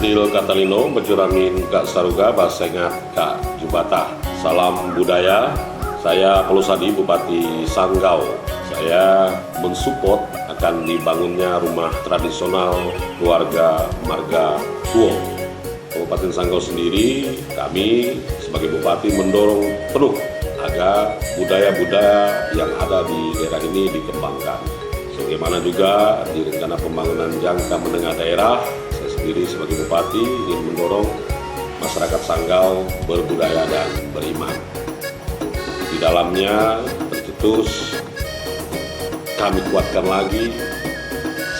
Adil Katalino, Bejuramin Kak Saruga, Basengat Kak Jubata. Salam budaya, saya Pelusadi, Bupati Sanggau. Saya mensupport akan dibangunnya rumah tradisional keluarga Marga Kuo. Kabupaten Sanggau sendiri, kami sebagai Bupati mendorong penuh agar budaya-budaya yang ada di daerah ini dikembangkan. Sebagaimana juga di rencana pembangunan jangka menengah daerah, saya sendiri sebagai Bupati ingin mendorong masyarakat Sanggau berbudaya dan beriman. Di dalamnya tercetus kami kuatkan lagi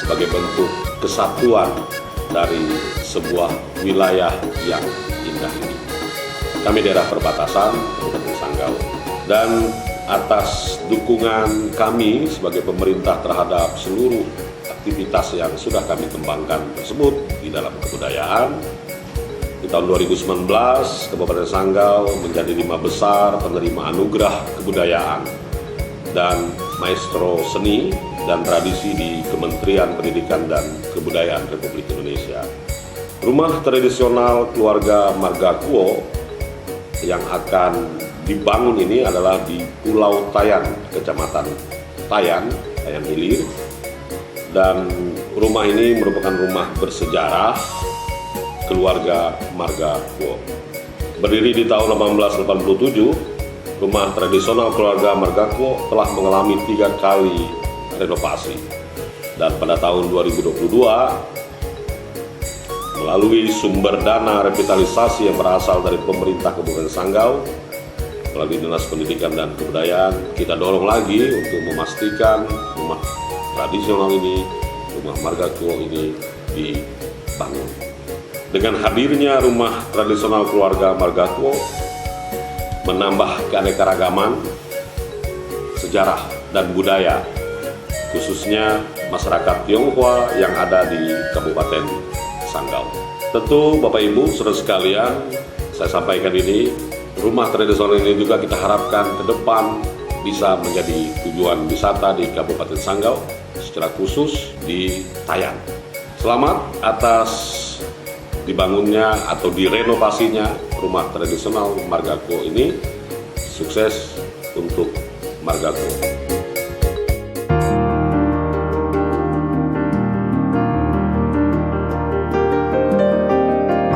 sebagai bentuk kesatuan dari sebuah wilayah yang indah ini. Kami daerah perbatasan Kabupaten Sanggau, dan atas dukungan kami sebagai pemerintah terhadap seluruh aktivitas yang sudah kami kembangkan tersebut di dalam kebudayaan, di tahun 2019 Kabupaten Sanggau menjadi 5 besar penerima anugerah kebudayaan dan maestro seni dan tradisi di Kementerian Pendidikan dan Kebudayaan Republik Indonesia. Rumah tradisional keluarga Marga Kuo yang akan dibangun ini adalah di Pulau Tayan, Kecamatan Tayan Hilir, dan rumah ini merupakan rumah bersejarah keluarga Marga Kuo. Berdiri di tahun 1887, rumah tradisional keluarga Marga Kuo telah mengalami 3 kali renovasi, dan pada tahun 2022 melalui sumber dana revitalisasi yang berasal dari pemerintah Kabupaten Sanggau melalui Dinas Pendidikan dan Kebudayaan, kita dorong lagi untuk memastikan rumah tradisional ini, rumah Marga Kuo ini dibangun. Dengan hadirnya rumah tradisional keluarga Marga Kuo menambah keanekaragaman sejarah dan budaya, khususnya masyarakat Tionghoa yang ada di Kabupaten Sanggau. Tentu Bapak Ibu, saudara sekalian, saya sampaikan ini, rumah tradisional ini juga kita harapkan ke depan bisa menjadi tujuan wisata di Kabupaten Sanggau, secara khusus di Tayan. Selamat atas dibangunnya atau direnovasinya rumah tradisional Marga Kuo ini. Sukses untuk Marga Kuo.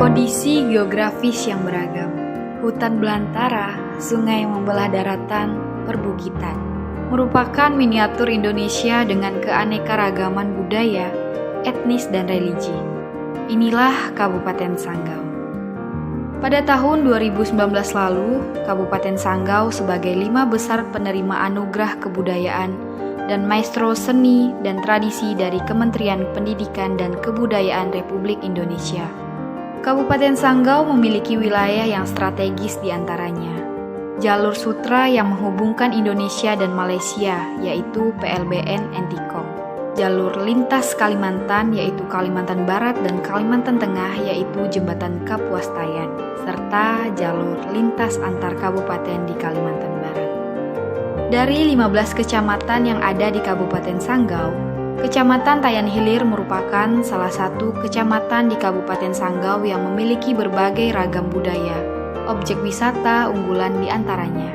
Kondisi geografis yang beragam, hutan belantara, sungai yang membelah daratan, perbukitan, merupakan miniatur Indonesia dengan keanekaragaman budaya, etnis, dan religi. Inilah Kabupaten Sanggau. Pada tahun 2019 lalu, Kabupaten Sanggau sebagai 5 besar penerima anugerah kebudayaan dan maestro seni dan tradisi dari Kementerian Pendidikan dan Kebudayaan Republik Indonesia. Kabupaten Sanggau memiliki wilayah yang strategis di antaranya jalur sutra yang menghubungkan Indonesia dan Malaysia, yaitu PLBN Entikong, jalur lintas Kalimantan, yaitu Kalimantan Barat dan Kalimantan Tengah, yaitu Jembatan Kapuas Tayan, serta jalur lintas antar kabupaten di Kalimantan Barat. Dari 15 kecamatan yang ada di Kabupaten Sanggau, Kecamatan Tayan Hilir merupakan salah satu kecamatan di Kabupaten Sanggau yang memiliki berbagai ragam budaya, objek wisata unggulan di antaranya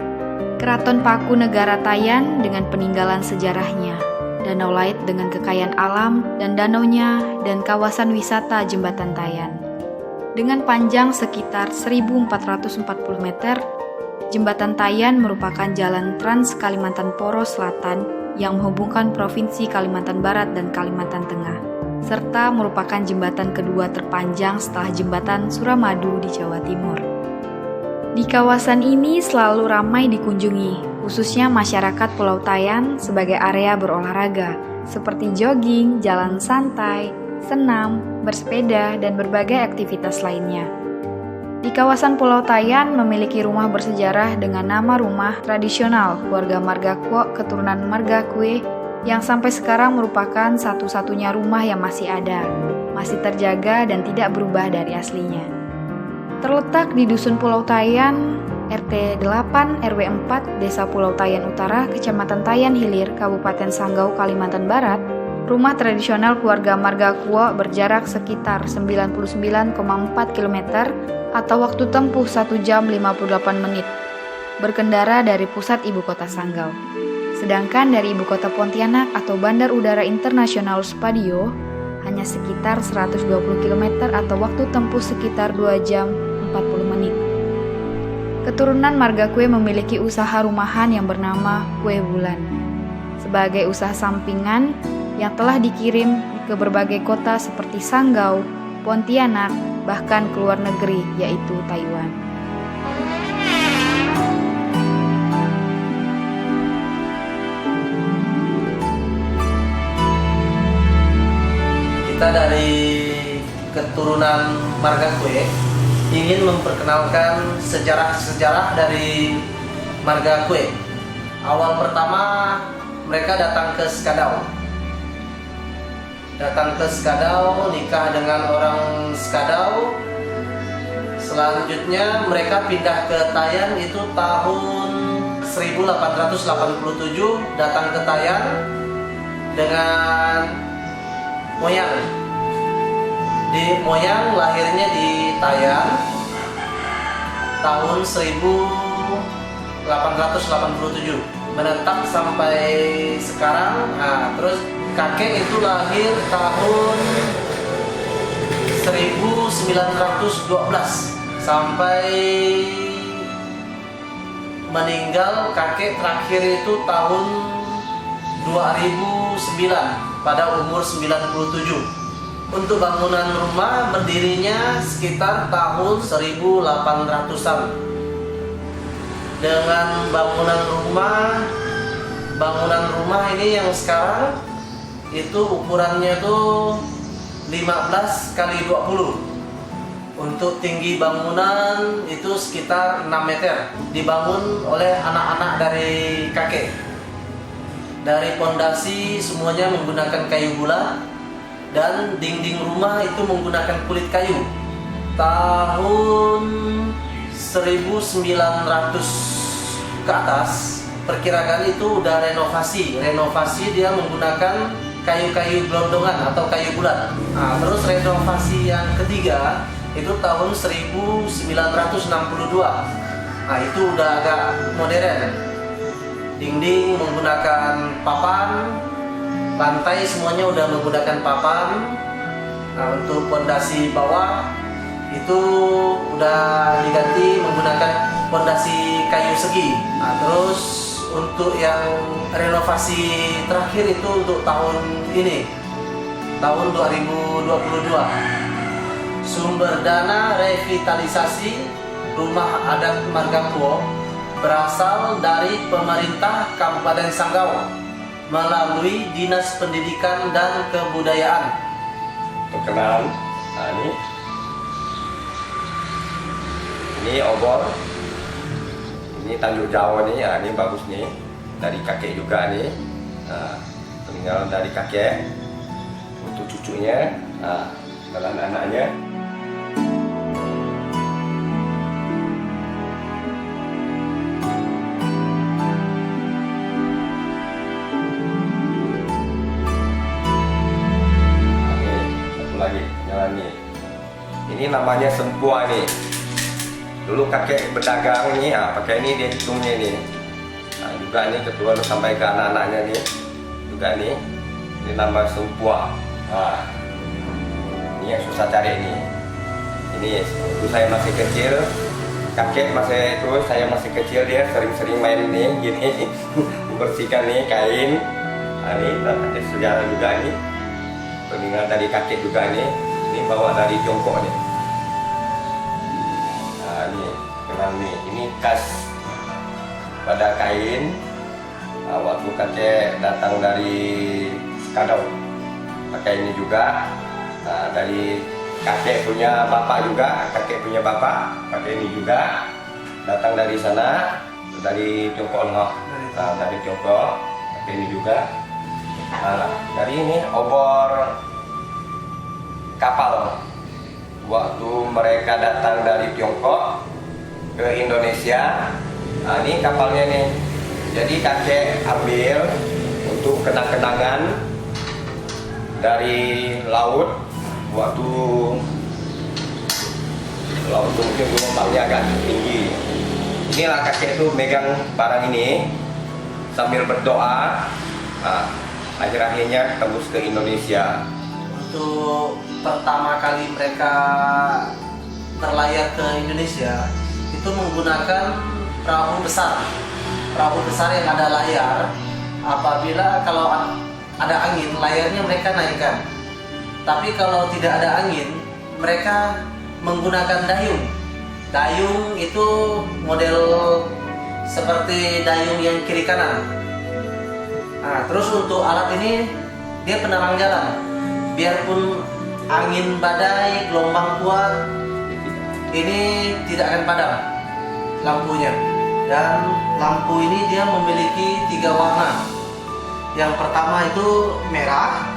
Keraton Paku Negara Tayan dengan peninggalan sejarahnya, Danau Lait dengan kekayaan alam dan danaunya, dan kawasan wisata Jembatan Tayan. Dengan panjang sekitar 1.440 meter, Jembatan Tayan merupakan jalan Trans Kalimantan Poros Selatan yang menghubungkan Provinsi Kalimantan Barat dan Kalimantan Tengah, serta merupakan jembatan kedua terpanjang setelah Jembatan Suramadu di Jawa Timur. Di kawasan ini selalu ramai dikunjungi, khususnya masyarakat Pulau Tayan sebagai area berolahraga, seperti jogging, jalan santai, senam, bersepeda, dan berbagai aktivitas lainnya. Di kawasan Pulau Tayan memiliki rumah bersejarah dengan nama Rumah Tradisional Keluarga Marga Kuo keturunan Marga Kue yang sampai sekarang merupakan satu-satunya rumah yang masih ada, masih terjaga dan tidak berubah dari aslinya. Terletak di Dusun Pulau Tayan, RT 8 RW 4, Desa Pulau Tayan Utara, Kecamatan Tayan Hilir, Kabupaten Sanggau, Kalimantan Barat, Rumah tradisional keluarga Marga Kuo berjarak sekitar 99,4 km atau waktu tempuh 1 jam 58 menit berkendara dari pusat ibu kota Sanggau. Sedangkan dari ibu kota Pontianak atau Bandar Udara Internasional Spadio hanya sekitar 120 km atau waktu tempuh sekitar 2 jam 40 menit. Keturunan Marga Kue memiliki usaha rumahan yang bernama Kue Bulan sebagai usaha sampingan yang telah dikirim ke berbagai kota seperti Sanggau, Pontianak, bahkan ke luar negeri yaitu Taiwan. Kita dari keturunan Marga Kue ingin memperkenalkan sejarah-sejarah dari Marga Kue. Awal pertama mereka datang ke Skadau. Nikah dengan orang Skadau. Selanjutnya mereka pindah ke Tayan itu tahun 1887, datang ke Tayan dengan moyang. Moyang lahirnya di Tayan tahun 1887, menetap sampai sekarang. Terus kakek itu lahir tahun 1912 sampai meninggal kakek terakhir itu tahun 2009 pada umur 97. Untuk bangunan rumah berdirinya sekitar tahun 1800-an. Dengan bangunan rumah ini yang sekarang itu ukurannya tuh 15 kali 20. Untuk tinggi bangunan itu sekitar 6 meter. Dibangun oleh anak-anak dari kakek. Dari pondasi semuanya menggunakan kayu bulat dan dinding rumah itu menggunakan kulit kayu. Tahun 1900 ke atas perkirakan itu udah renovasi dia menggunakan kayu-kayu gelondongan atau kayu bulat. Terus renovasi yang ketiga itu tahun 1962. Itu udah agak modern. Dinding menggunakan papan, lantai semuanya udah menggunakan papan. Untuk pondasi bawah itu udah diganti menggunakan pondasi kayu segi. Terus untuk yang renovasi terakhir itu untuk tahun ini, tahun 2022. Sumber dana revitalisasi rumah adat Marga Kuo berasal dari pemerintah Kabupaten Sanggau melalui Dinas Pendidikan dan Kebudayaan. Perkenalan, ini obor, ini Tanjung Jawa nih, ini bagus nih, dari kakek juga nih, peninggalan dari kakek untuk cucunya, dan anaknya. Ini namanya sempua nih. Dulu kakek berdagang nih, pakai ini dia hitungnya nih. Juga nih ketua sampai ke anak-anaknya nih. Juga nih. Ini nama sempua. Ini yang susah cari nih. Ini waktu saya masih kecil, kakek masih itu, saya masih kecil dia sering-sering main nih gini. Membersihkan nih kain. Ini sejarah juga nih. Peninggalan dari kakek juga nih. Ini bawa dari Tiongkok nih. Ini kenal nih. Ini khas pada kain. Waktu kakek datang dari Skadau pakai ini juga. Dari kakek punya bapak juga, kakek punya bapak pakai ini juga. Datang dari sana, dari Tiongkok loh. Dari Tiongkok pakai ini juga. Dari ini obor kapal. Waktu mereka datang dari Tiongkok ke Indonesia, ini kapalnya nih. Jadi kakek ambil untuk kenang-kenangan dari laut, waktu laut itu mungkin gelombangnya agak tinggi. Inilah kakek itu megang barang ini sambil berdoa. Akhir-akhirnya tembus ke Indonesia. Untuk pertama kali mereka berlayar ke Indonesia itu menggunakan perahu besar yang ada layar. Apabila kalau ada angin, layarnya mereka naikkan. Tapi kalau tidak ada angin, mereka menggunakan dayung. Dayung itu model seperti dayung yang kiri kanan. Nah, terus untuk alat ini dia penerang jalan. Biarpun angin badai, gelombang kuat, ini tidak akan padam lampunya. Dan lampu ini dia memiliki 3 warna. Yang pertama itu merah.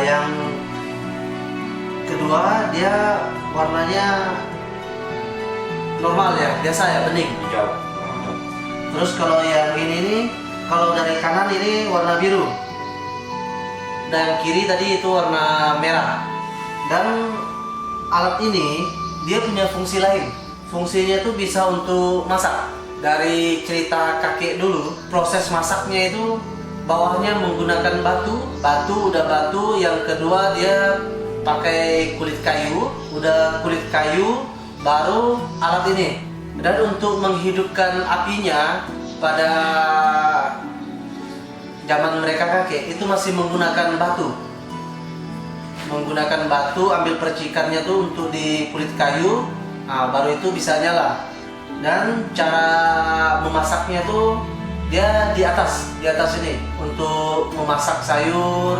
Yang kedua dia warnanya normal ya, biasa ya, bening. Hijau. Terus kalau yang ini nih, kalau dari kanan ini warna biru. Dan kiri tadi itu warna merah. Dan alat ini dia punya fungsi lain. Fungsinya itu bisa untuk masak. Dari cerita kakek dulu, proses masaknya itu bawahnya menggunakan batu. Udah batu, yang kedua dia pakai kulit kayu. Udah kulit kayu, baru alat ini. Dan untuk menghidupkan apinya pada zaman mereka kakek itu masih menggunakan batu. Ambil percikannya tuh untuk di kulit kayu, baru itu bisa nyala. Dan cara memasaknya tuh dia di atas ini untuk memasak sayur.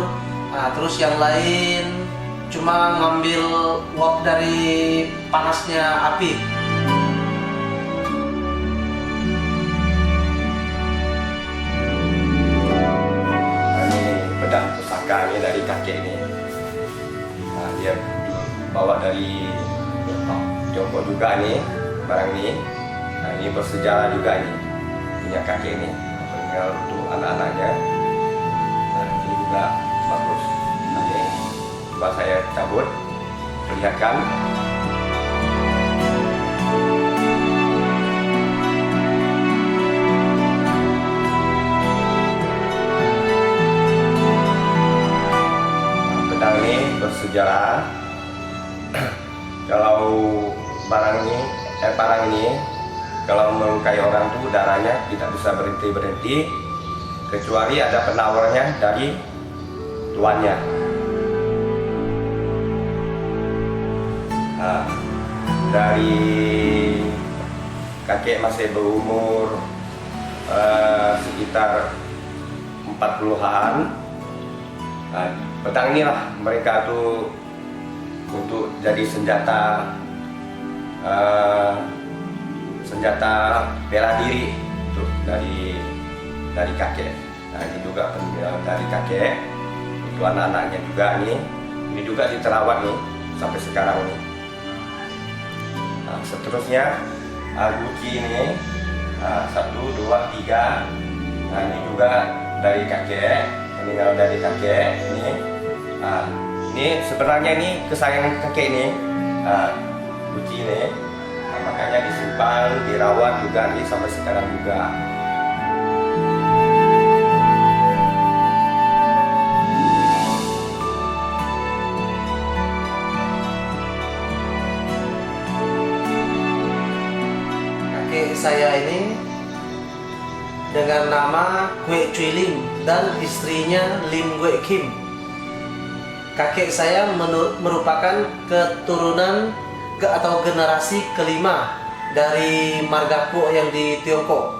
Terus yang lain cuma ngambil uap dari panasnya api. Pedang pusaka ini dari kakek ini. Dia bawa dari Tiongkok juga nih barang ini. Ini bersejarah juga ini punya kakek ini, tinggal untuk anak-anaknya. Ini juga bagus. Coba saya cabut, perlihatkan. Pedang ini bersejarah. Kalau barang ini kalau melukai orang tuh darahnya tidak bisa berhenti kecuali ada penawarnya dari tuannya. Dari kakek masih berumur sekitar 40-an. Pedang inilah mereka tuh untuk jadi senjata bela diri tuh dari kakek. Ini juga dari kakek, itu anak-anaknya juga nih. Ini juga diterawat nih sampai sekarang nih. Seterusnya guci ini 1, 2, 3. Ini juga dari kakek, meninggal dari kakek ini. Ini sebenarnya ini kesayangan kakek ini, guci ini. Makanya disimpan, dirawat juga nih sampai sekarang juga. Kakek saya ini dengan nama Kwe Cui Lim dan istrinya Lim Kwe Kim. Kakek saya merupakan keturunan atau generasi kelima dari marga Kuok yang di Tiongkok.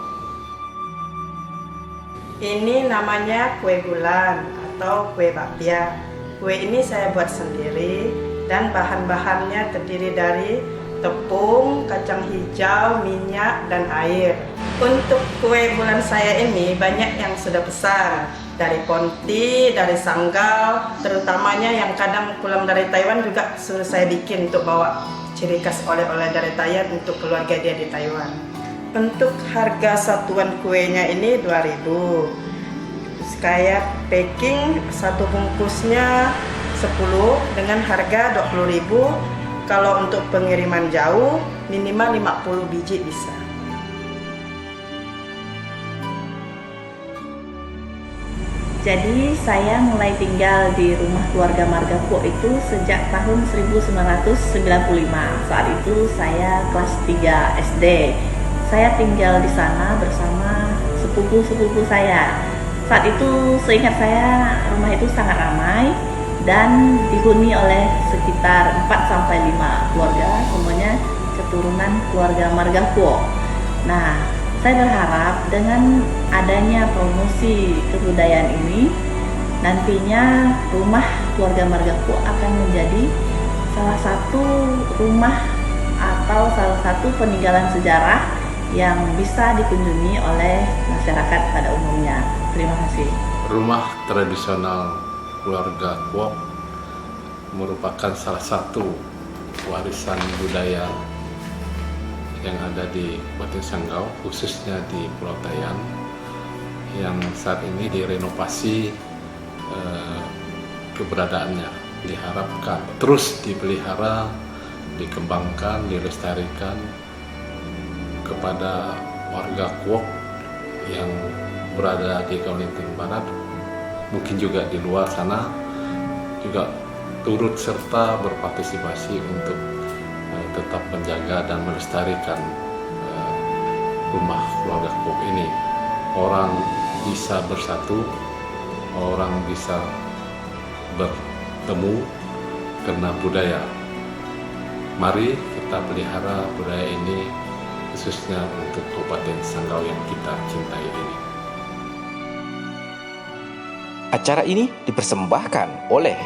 Ini namanya kue bulan atau kue bakpia. Kue ini saya buat sendiri dan bahan-bahannya terdiri dari tepung, kacang hijau, minyak, dan air. Untuk kue bulan saya ini banyak yang sudah pesan dari Ponti, dari Sanggau, terutamanya yang kadang pulang dari Taiwan juga suruh saya bikin untuk bawa ciri khas oleh-oleh dari Thailand untuk keluarga dia di Taiwan. Untuk harga satuan kuenya ini 2.000. Kayak packing satu bungkusnya 10 dengan harga 20.000. Kalau untuk pengiriman jauh minimal 50 biji bisa. Jadi saya mulai tinggal di rumah keluarga Marga Kuok itu sejak tahun 1995. Saat itu saya kelas 3 SD. Saya tinggal di sana bersama sepupu-sepupu saya. Saat itu seingat saya rumah itu sangat ramai dan dihuni oleh sekitar 4-5 keluarga, semuanya keturunan keluarga Marga Kuok. Nah, saya berharap dengan adanya promosi kebudayaan ini, nantinya rumah keluarga Marga Kuok akan menjadi salah satu rumah atau salah satu peninggalan sejarah yang bisa dikunjungi oleh masyarakat pada umumnya. Terima kasih. Rumah tradisional keluarga Kuok merupakan salah satu warisan budaya yang ada di Kabupaten Sanggau, khususnya di Pulau Tayan, yang saat ini direnovasi keberadaannya. Diharapkan terus dipelihara, dikembangkan, dilestarikan kepada warga Kuok yang berada di Kalimantan Barat, mungkin juga di luar sana, juga turut serta berpartisipasi untuk tetap menjaga dan melestarikan rumah keluarga Kuok ini. Orang bisa bersatu, orang bisa bertemu karena budaya. Mari kita pelihara budaya ini, khususnya untuk Kabupaten Sanggau yang kita cintai ini. Acara ini dipersembahkan oleh